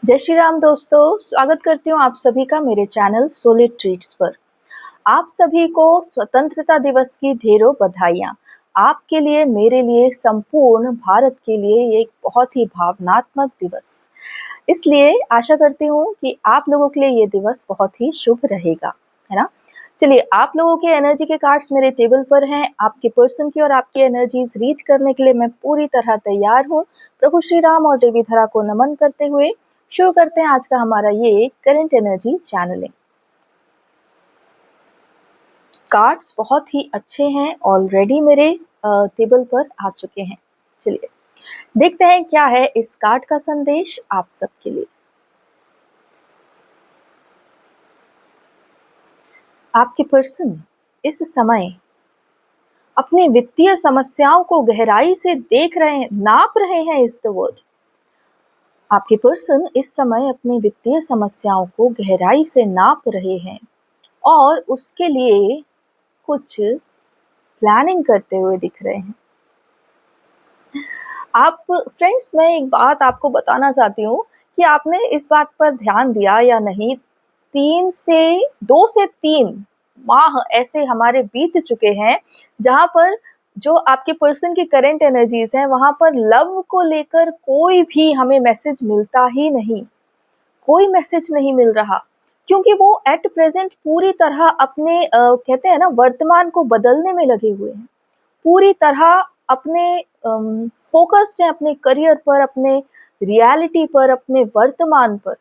जय श्री राम दोस्तों, स्वागत करती हूँ आप सभी का मेरे चैनल सोलिड ट्रीट्स पर। आप सभी को स्वतंत्रता दिवस की ढेरों बधाइयाँ। आपके लिए, मेरे लिए, संपूर्ण भारत के लिए ये एक बहुत ही भावनात्मक दिवस। इसलिए आशा करती हूँ कि आप लोगों के लिए ये दिवस बहुत ही शुभ रहेगा, है ना। चलिए, आप लोगों के एनर्जी के कार्ड्स मेरे टेबल पर हैं। आपके पर्सन की और आपकी एनर्जीज रीड करने के लिए मैं पूरी तरह तैयार हूँ। प्रभु श्री राम और देवी धरा को नमन करते हुए शुरू करते हैं आज का हमारा ये करंट एनर्जी चैनलिंग। कार्ड्स बहुत ही अच्छे हैं, ऑलरेडी मेरे टेबल पर आ चुके हैं। चलिए देखते हैं क्या है इस कार्ड का संदेश आप सबके लिए। आपके पर्सन इस समय अपनी वित्तीय समस्याओं को गहराई से देख रहे हैं, नाप रहे हैं इस द वर्ड। आपके पर्सन इस समय अपनी वित्तीय समस्याओं को गहराई से नाप रहे हैं और उसके लिए कुछ प्लानिंग करते हुए दिख रहे हैं। आप फ्रेंड्स, मैं एक बात आपको बताना चाहती हूँ कि आपने इस बात पर ध्यान दिया या नहीं, 2 से 3 माह ऐसे हमारे बीत चुके हैं जहां पर जो आपके पर्सन की करंट एनर्जीज हैं वहां पर लव को लेकर कोई भी हमें मैसेज मिलता ही नहीं, कोई मैसेज नहीं मिल रहा, क्योंकि वो एट प्रेजेंट पूरी तरह अपने कहते हैं ना, वर्तमान को बदलने में लगे हुए हैं। पूरी तरह अपने फोकस्ड हैं अपने करियर पर, अपने रियलिटी पर, अपने वर्तमान पर।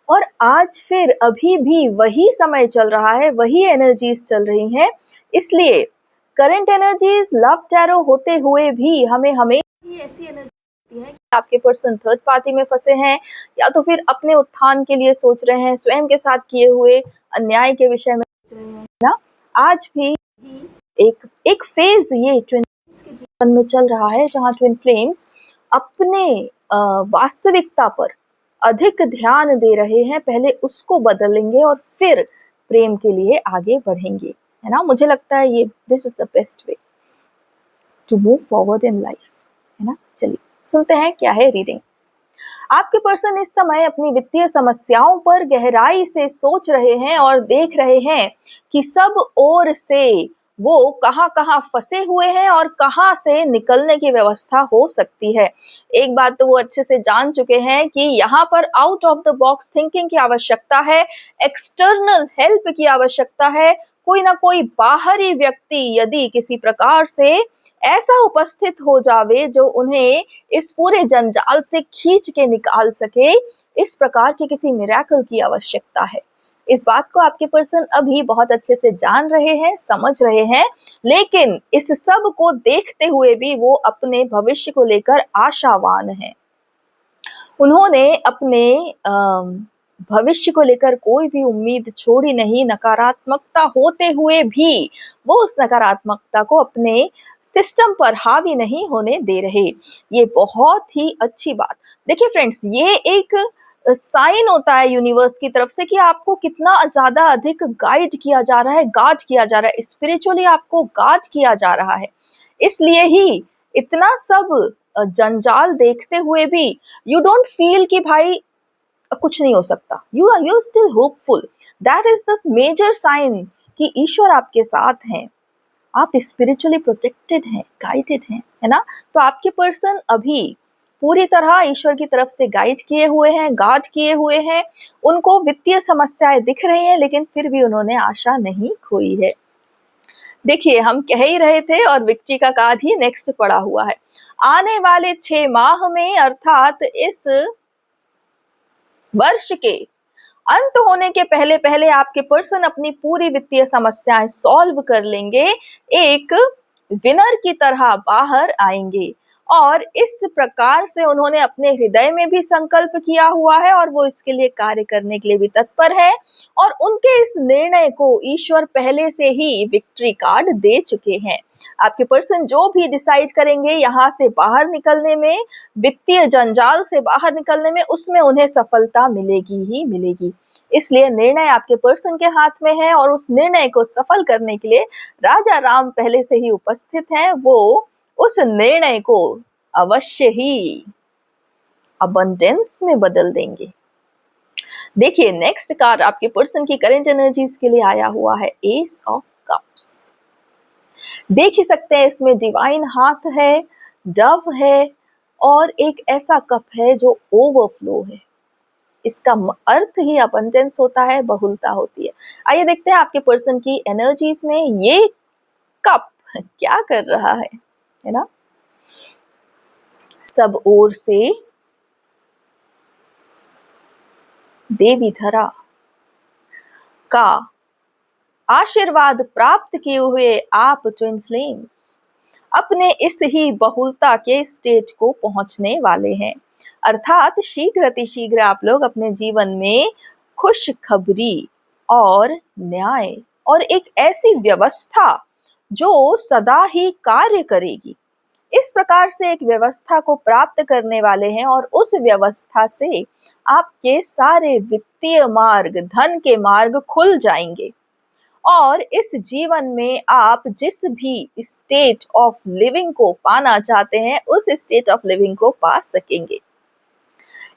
और आज फिर अभी भी वही समय चल रहा है, वही एनर्जीज चल रही हैं। इसलिए करंट एनर्जीज लव टैरो होते हुए भी हमें ही ऐसी एनर्जी है कि आपके पर्सन थर्ड पार्टी में फंसे हैं, या तो फिर अपने उत्थान के लिए सोच रहे हैं, स्वयं के साथ किए हुए अन्याय के विषय में सोच रहे हैं ना। आज भी एक एक फेज ये ट्विन के जीवन में चल रहा है जहां ट्विन फ्लेम्स अपने वास्तविकता पर अधिक ध्यान दे रहे हैं। पहले उसको बदलेंगे और फिर प्रेम के लिए आगे बढ़ेंगे, है ना। मुझे लगता है ये this is the best way to move forward in life, है ना। चलिए सुनते हैं क्या है रीडिंग। आपके पर्सन इस समय अपनी वित्तीय समस्याओं पर गहराई से सोच रहे हैं और देख रहे हैं कि सब ओर से वो कहाँ फंसे हुए हैं और कहाँ से निकलने की व्यवस्था हो सकती है। एक बात तो वो अच्छे से जान चुके हैं कि यहाँ पर out of the box thinking की आवश्यकता है, एक्सटर्नल हेल्प की आवश्यकता है। कोई ना कोई बाहरी व्यक्ति यदि किसी प्रकार से ऐसा उपस्थित हो जावे जो उन्हें इस पूरे जंजाल से खींच के निकाल सके, इस प्रकार के किसी मिरेकल की आवश्यकता है। इस बात को आपके पर्सन अभी बहुत अच्छे से जान रहे हैं, समझ रहे हैं, लेकिन इस सब को देखते हुए भी वो अपने भविष्य को लेकर आशावान हैं। उन्होंने अपने भविष्य को लेकर कोई भी उम्मीद छोड़ी नहीं। नकारात्मकता होते हुए भी वो उस नकारात्मकता को अपने सिस्टम पर हावी नहीं होने दे रहे। ये बहुत ही अच्छी बात। देखिए फ्रेंड्स, ये एक साइन होता है यूनिवर्स की तरफ से कि आपको कितना ज्यादा अधिक गाइड किया जा रहा है, गार्ड किया जा रहा है, स्पिरिचुअली आपको गार्ड किया जा रहा है। इसलिए ही इतना सब जंजाल देखते हुए भी यू डोंट फील कि भाई कुछ नहीं हो सकता। You still hopeful. That is the major sign कि ईश्वर आपके साथ हैं, आप स्पिरिचुअली प्रोटेक्टेड हैं, गाइडेड हैं, है ना। तो आपके पर्सन अभी पूरी तरह ईश्वर की तरफ से गाइड किए हुए हैं, गार्ड किए हुए हैं। उनको वित्तीय समस्याएं दिख रही हैं, लेकिन फिर भी उन्होंने आशा नहीं खोई है। देखिए, हम कह ही रहे थे और विक्ट्री का कार्ड ही नेक्स्ट पड़ा हुआ है। आने वाले 6 माह में, अर्थात इस वर्ष के अंत होने के पहले पहले आपके पर्सन अपनी पूरी वित्तीय समस्याएं सॉल्व कर लेंगे, एक विनर की तरह बाहर आएंगे। और इस प्रकार से उन्होंने अपने हृदय में भी संकल्प किया हुआ है और वो इसके लिए कार्य करने के लिए भी तत्पर है। और उनके इस निर्णय को ईश्वर पहले से ही विक्ट्री कार्ड दे चुके हैं। आपके पर्सन जो भी डिसाइड करेंगे यहाँ से बाहर निकलने में, वित्तीय जंजाल से बाहर निकलने में, उसमें उन्हें सफलता मिलेगी ही मिलेगी। इसलिए निर्णय आपके पर्सन के हाथ में है और उस निर्णय को सफल करने के लिए राजा राम पहले से ही उपस्थित हैं। वो उस निर्णय को अवश्य ही अबंडेंस में बदल देंगे। देखिए नेक्स्ट कार्ड आपके पर्सन की करंट एनर्जीज के लिए आया हुआ है एस ऑफ कप्स। देख ही सकते हैं इसमें डिवाइन हाथ है, डव है और एक ऐसा कप है जो ओवरफ्लो है। इसका अर्थ ही अबंडेंस होता है, बहुलता होती है। आइए देखते हैं आपके पर्सन की एनर्जीज में ये कप क्या कर रहा है ना। सब ओर से देवी धरा का आशीर्वाद प्राप्त किए हुए आप ट्विन फ्लेम्स अपने इस ही बहुलता के स्टेज को पहुंचने वाले हैं। अर्थात शीघ्र अतिशीघ्र आप लोग अपने जीवन में खुशखबरी और न्याय और एक ऐसी व्यवस्था जो सदा ही कार्य करेगी, इस प्रकार से एक व्यवस्था को प्राप्त करने वाले हैं। और उस व्यवस्था से आपके सारे वित्तीय मार्ग, धन के मार्ग खुल जाएंगे और इस जीवन में आप जिस भी स्टेट ऑफ लिविंग को पाना चाहते हैं उस स्टेट ऑफ लिविंग को पा सकेंगे।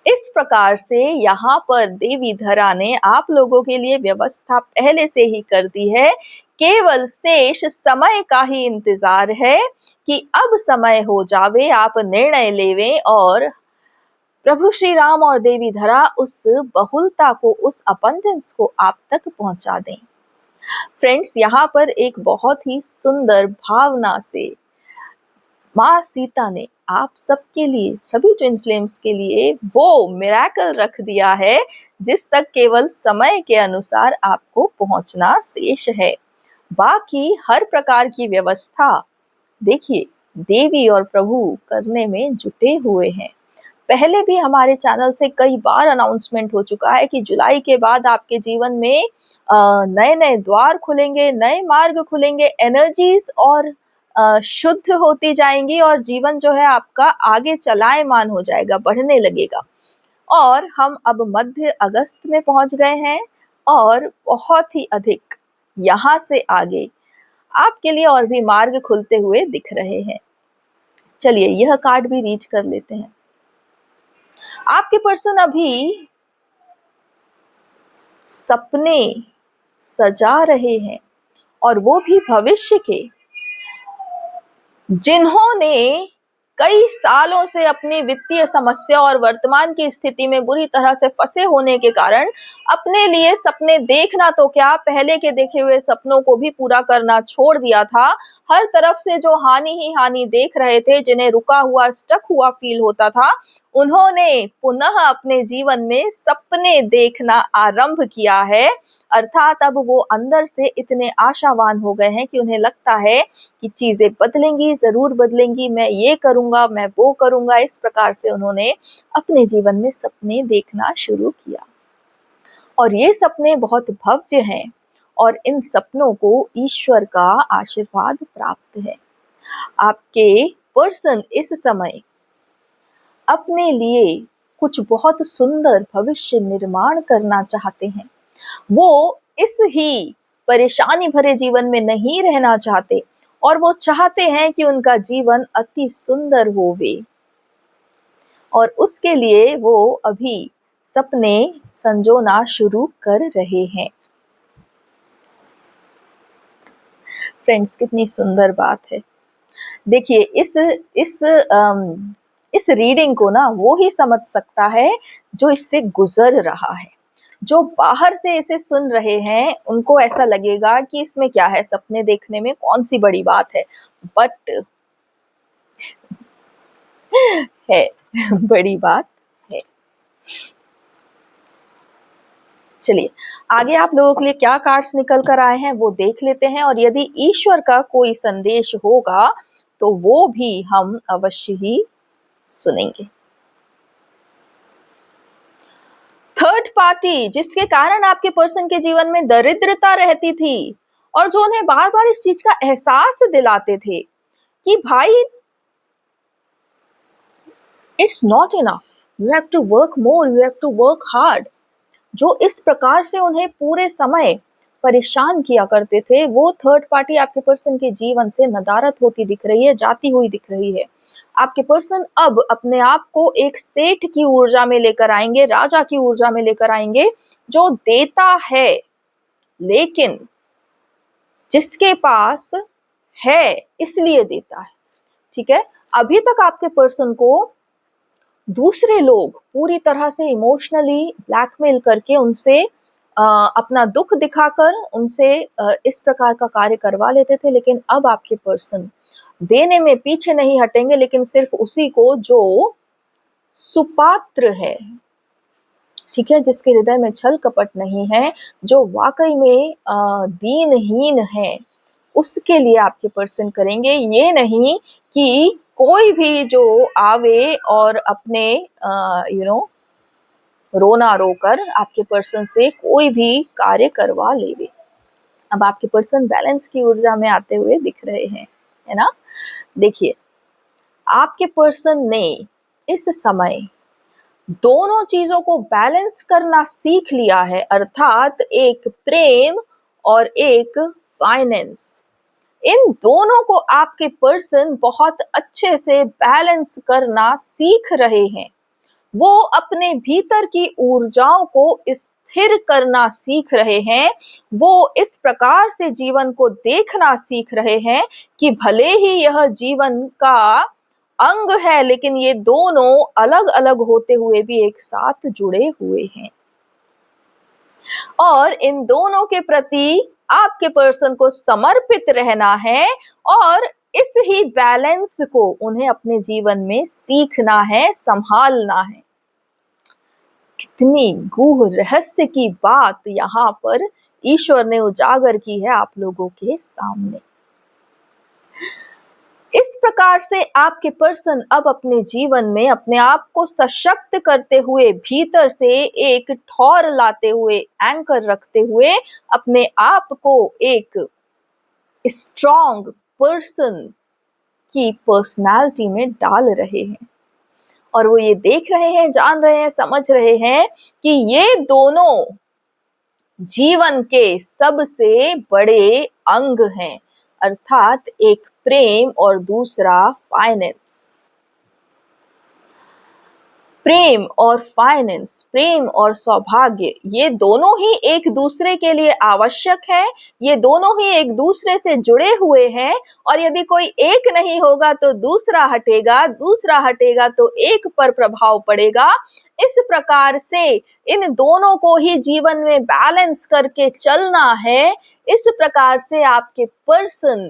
इस प्रकार से यहाँ पर देवी धरा ने आप लोगों के लिए व्यवस्था पहले से ही कर दी है। केवल शेष समय का ही इंतजार है कि अब समय हो जावे, आप निर्णय लेवें और प्रभु श्री राम और देवी धरा उस बहुलता को, उस अबंडेंस को आप तक पहुंचा दें। फ्रेंड्स, यहाँ पर एक बहुत ही सुंदर भावना से माँ सीता ने आप सबके लिए, सभी ट्विन फ्लेम्स के लिए वो मिरेकल रख दिया है जिस तक केवल समय के अनुसार आपको पहुंचना शेष है। बाकी हर प्रकार की व्यवस्था देखिए देवी और प्रभु करने में जुटे हुए हैं। पहले भी हमारे चैनल से कई बार अनाउंसमेंट हो चुका है कि जुलाई के बाद आपके जीवन में नए नए द्वार खुलेंगे, नए मार्ग खुलेंगे, एनर्जीज और शुद्ध होती जाएंगी और जीवन जो है आपका आगे चलायमान हो जाएगा, बढ़ने लगेगा। और हम अब मध्य अगस्त में पहुंच गए हैं और बहुत ही अधिक यहाँ से आगे आपके लिए और भी मार्ग खुलते हुए दिख रहे हैं। चलिए यह कार्ड भी रीड कर लेते हैं। आपके पर्सन अभी सपने सजा रहे हैं और वो भी भविष्य के, जिन्होंने कई सालों से अपनी वित्तीय समस्या और वर्तमान की स्थिति में बुरी तरह से फंसे होने के कारण अपने लिए सपने देखना तो क्या, पहले के देखे हुए सपनों को भी पूरा करना छोड़ दिया था। हर तरफ से जो हानि ही हानि देख रहे थे, जिन्हें रुका हुआ, स्टक हुआ फील होता था, उन्होंने पुनः अपने जीवन में सपने देखना आरंभ किया है। अर्थात अब वो अंदर से इतने आशावान हो गए हैं कि उन्हें लगता है कि चीजें बदलेंगी, जरूर बदलेंगी, मैं ये करूंगा, मैं वो करूंगा। इस प्रकार से उन्होंने अपने जीवन में सपने देखना शुरू किया और ये सपने बहुत भव्य हैं और इन सपनों को ईश्वर का आशीर्वाद प्राप्त है। आपके पर्सन इस समय अपने लिए कुछ बहुत सुंदर भविष्य निर्माण करना चाहते हैं। वो इस ही परेशानी भरे जीवन में नहीं रहना चाहते और वो चाहते हैं कि उनका जीवन अति सुंदर होवे और उसके लिए वो अभी सपने संजोना शुरू कर रहे हैं। फ्रेंड्स, कितनी सुंदर बात है। देखिए इस रीडिंग को ना वो ही समझ सकता है जो इससे गुजर रहा है। जो बाहर से इसे सुन रहे हैं उनको ऐसा लगेगा कि इसमें क्या है, सपने देखने में कौन सी बड़ी बात है, बट है बड़ी बात है। चलिए आगे आप लोगों के लिए क्या कार्ड्स निकल कर आए हैं वो देख लेते हैं और यदि ईश्वर का कोई संदेश होगा तो वो भी हम अवश्य ही सुनेंगे। थर्ड पार्टी, जिसके कारण आपके पर्सन के जीवन में दरिद्रता रहती थी और जो उन्हें बार बार इस चीज का एहसास दिलाते थे कि भाई it's not enough, you have to work more, you have to work hard, जो इस प्रकार से उन्हें पूरे समय परेशान किया करते थे, वो थर्ड पार्टी आपके पर्सन के जीवन से नदारद होती दिख रही है, जाती हुई दिख रही है। आपके पर्सन अब अपने आप को एक सेठ की ऊर्जा में लेकर आएंगे, राजा की ऊर्जा में लेकर आएंगे, जो देता है लेकिन जिसके पास है इसलिए देता है। ठीक है, अभी तक आपके पर्सन को दूसरे लोग पूरी तरह से इमोशनली ब्लैकमेल करके उनसे अपना दुख दिखाकर उनसे इस प्रकार का कार्य करवा लेते थे, लेकिन अब आपके पर्सन देने में पीछे नहीं हटेंगे, लेकिन सिर्फ उसी को जो सुपात्र है, ठीक है, जिसके हृदय में छल कपट नहीं है, जो वाकई में दीनहीन है, उसके लिए आपके पर्सन करेंगे। ये नहीं कि कोई भी जो आवे और अपने रोना रोकर आपके पर्सन से कोई भी कार्य करवा लेवे। अब आपके पर्सन बैलेंस की ऊर्जा में आते हुए दिख रहे हैं, है ना। देखिए, आपके पर्सन ने इस समय दोनों चीजों को बैलेंस करना सीख लिया है, अर्थात एक प्रेम और एक फाइनेंस। इन दोनों को आपके पर्सन बहुत अच्छे से बैलेंस करना सीख रहे हैं। वो अपने भीतर की ऊर्जाओं को स्थिर करना सीख रहे हैं। वो इस प्रकार से जीवन को देखना सीख रहे हैं कि भले ही यह जीवन का अंग है, लेकिन ये दोनों अलग अलग होते हुए भी एक साथ जुड़े हुए हैं। और इन दोनों के प्रति आपके पर्सन को समर्पित रहना है और इस ही बैलेंस को उन्हें अपने जीवन में सीखना है, संभालना है। कितनी गूढ़ रहस्य की बात यहाँ पर ईश्वर ने उजागर की है आप लोगों के सामने। इस प्रकार से आपके पर्सन अब अपने जीवन में अपने आप को सशक्त करते हुए, भीतर से एक ठौर लाते हुए, एंकर रखते हुए अपने आप को एक स्ट्रॉन्ग पर्सन की पर्सनालिटी में डाल रहे हैं। और वो ये देख रहे हैं, जान रहे हैं, समझ रहे हैं कि ये दोनों जीवन के सबसे बड़े अंग हैं, अर्थात एक प्रेम और दूसरा फाइनेंस। प्रेम और फाइनेंस, प्रेम और सौभाग्य, ये दोनों ही एक दूसरे के लिए आवश्यक है। ये दोनों ही एक दूसरे से जुड़े हुए हैं और यदि कोई एक नहीं होगा तो दूसरा हटेगा, दूसरा हटेगा तो एक पर प्रभाव पड़ेगा। इस प्रकार से इन दोनों को ही जीवन में बैलेंस करके चलना है। इस प्रकार से आपके पर्सन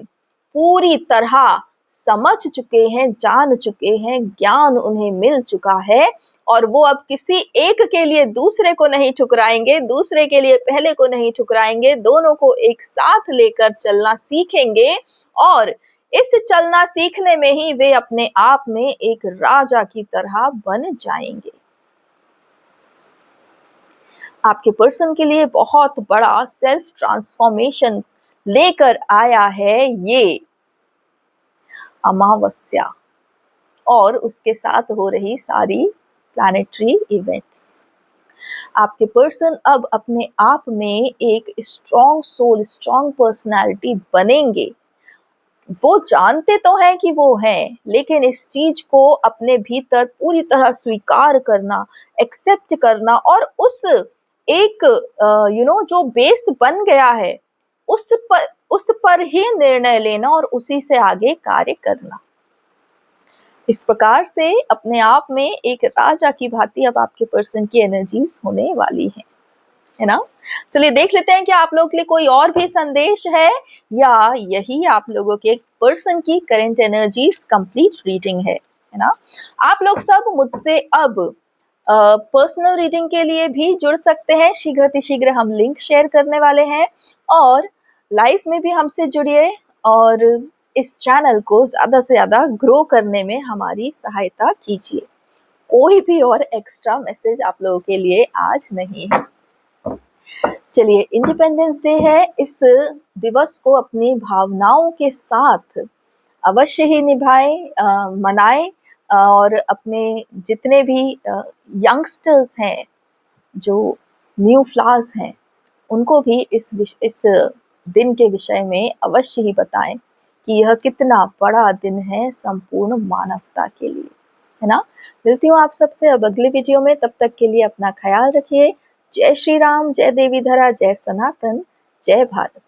पूरी तरह समझ चुके हैं, जान चुके हैं, ज्ञान उन्हें मिल चुका है और वो अब किसी एक के लिए दूसरे को नहीं ठुकराएंगे, दूसरे के लिए पहले को नहीं ठुकराएंगे, दोनों को एक साथ लेकर चलना सीखेंगे और इस चलना सीखने में ही वे अपने आप में एक राजा की तरह बन जाएंगे। आपके पर्सन के लिए बहुत बड़ा सेल्फ ट्रांसफॉर्मेशन लेकर आया है ये अमावस्या और उसके साथ हो रही सारी प्लैनेटरी इवेंट्स। आपके पर्सन अब अपने आप में एक स्ट्रॉन्ग सोल, स्ट्रॉन्ग पर्सनालिटी बनेंगे। वो जानते तो हैं कि वो हैं, लेकिन इस चीज को अपने भीतर पूरी तरह स्वीकार करना, एक्सेप्ट करना और उस एक जो बेस बन गया है उस पर ही निर्णय लेना और उसी से आगे कार्य करना। इस प्रकार से अपने आप में एक राजा की भांति अब आपके पर्सन की एनर्जीज होने वाली है ना। चलिए देख लेते हैं कि आप लोगों के लिए कोई और भी संदेश है या यही आप लोगों के पर्सन की करंट एनर्जीज कंप्लीट रीडिंग है ना। आप लोग सब मुझसे अब पर्सनल रीडिंग के लिए भी जुड़ सकते हैं। शीघ्र हम लिंक शेयर करने वाले हैं और लाइफ में भी हमसे जुड़िए और इस चैनल को ज़्यादा से ज़्यादा ग्रो करने में हमारी सहायता कीजिए। कोई भी और एक्स्ट्रा मैसेज आप लोगों के लिए आज नहीं है। चलिए, इंडिपेंडेंस डे है, इस दिवस को अपनी भावनाओं के साथ अवश्य ही निभाएं, मनाएं और अपने जितने भी यंगस्टर्स हैं, जो न्यू फ्लावर्स हैं, उनको भी इस दिन के विषय में अवश्य ही बताएं कि यह कितना बड़ा दिन है संपूर्ण मानवता के लिए, है ना। मिलती हूँ आप सबसे अब अगले वीडियो में, तब तक के लिए अपना ख्याल रखिए। जय श्री राम, जय देवी धरा, जय सनातन, जय भारत।